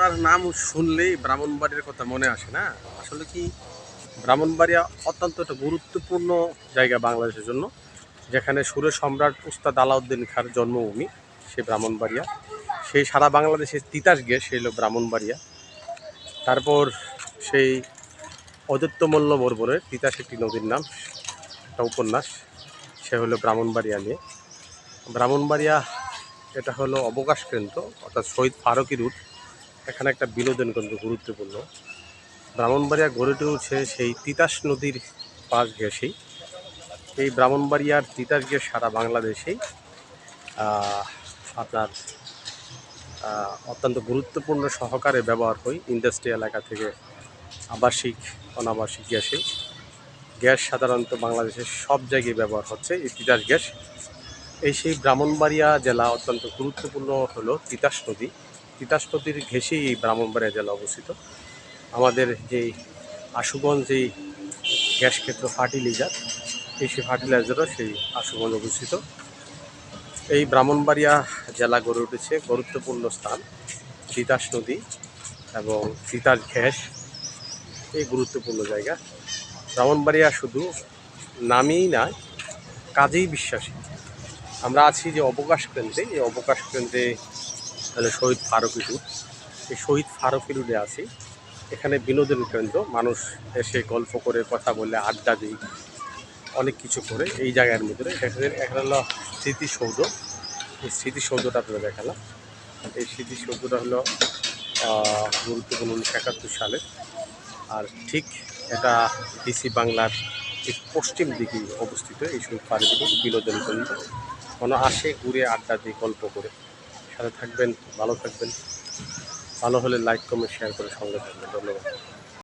জায়গার নাম শুনলেই ব্রাহ্মণবাড়িয়ার কথা মনে আসে না? আসলে কি ব্রাহ্মণবাড়িয়া অত্যন্ত একটা গুরুত্বপূর্ণ জায়গা বাংলাদেশের জন্য, যেখানে সুরের সম্রাট উস্তাদ আলাউদ্দিন খাঁর জন্মভূমি সেই ব্রাহ্মণবাড়িয়া। সেই সারা বাংলাদেশের তিতাস গ্যাস সেই হলো ব্রাহ্মণবাড়িয়া। তারপর সেই অদ্বৈতমল্ল বর্বরের তিতাস একটি নদীর নাম, একটা উপন্যাস, সে হলো ব্রাহ্মণবাড়িয়া নিয়ে। ব্রাহ্মণবাড়িয়া এটা হলো অবকাশ কেন্দ্র, অর্থাৎ শহীদ ফারুকী রুট। এখানে একটা বিনোদন কেন্দ্র গুরুত্বপূর্ণ। ব্রাহ্মণবাড়িয়া গড়ে উঠেছে সেই তিতাস নদীর পাশ ঘেঁষেই। এই ব্রাহ্মণবাড়িয়ার তিতাস গ্যাস সারা বাংলাদেশেই আপনার অত্যন্ত গুরুত্বপূর্ণ সহকারে ব্যবহার হয়। ইন্ডাস্ট্রি এলাকা থেকে আবাসিক অনাবাসিক গ্যাসে গ্যাস সাধারণত বাংলাদেশের সব জায়গায় ব্যবহার হচ্ছে এই তিতাস গ্যাস। এই সেই ব্রাহ্মণবাড়িয়া জেলা অত্যন্ত গুরুত্বপূর্ণ হলো তিতাস নদী। তিতাস নদীর ঘেঁষেই এই ব্রাহ্মণবাড়িয়া জেলা অবস্থিত। আমাদের যেই আশুগঞ্জ যেই গ্যাস ক্ষেত্র ফার্টিলাইজার, এই সেই ফার্টিলাইজারও সেই আশুগঞ্জ অবস্থিত। এই ব্রাহ্মণবাড়িয়া জেলা গড়ে উঠেছে গুরুত্বপূর্ণ স্থান তিতাস নদী এবং তিতাস গ্যাস, এই গুরুত্বপূর্ণ জায়গা। ব্রাহ্মণবাড়িয়া শুধু নামেই নয়, কাজেই বিশ্বাসী। আমরা আছি যে অবকাশ কেন্দ্রে, এই অবকাশ কেন্দ্রে তাহলে শহীদ ফারুকী রুট, এই শহীদ ফারুকী রুটে আছি। এখানে বিনোদন কেন্দ্র, মানুষ এসে গল্প করে, কথা বলে, আড্ডা দিই, অনেক কিছু করে এই জায়গার ভিতরে। এখানে হলো স্মৃতিসৌধ, এই স্মৃতিসৌধটা আপনারা দেখালাম। এই স্মৃতিসৌধটা হলো গুরুত্বপূর্ণ 1971 সালে। আর ঠিক এটা ডিসি বাংলার ঠিক পশ্চিম দিকে অবস্থিত এই শহীদ ফারুকী রুট বিনোদন কেন্দ্র। কোনো আসে, ঘুরে, আড্ডা দিয়ে, গল্প করে। সাথে থাকবেন, ভালো থাকবেন। ভালো হলে লাইক, কমেন্ট, শেয়ার করে সঙ্গে থাকবেন। ধন্যবাদ।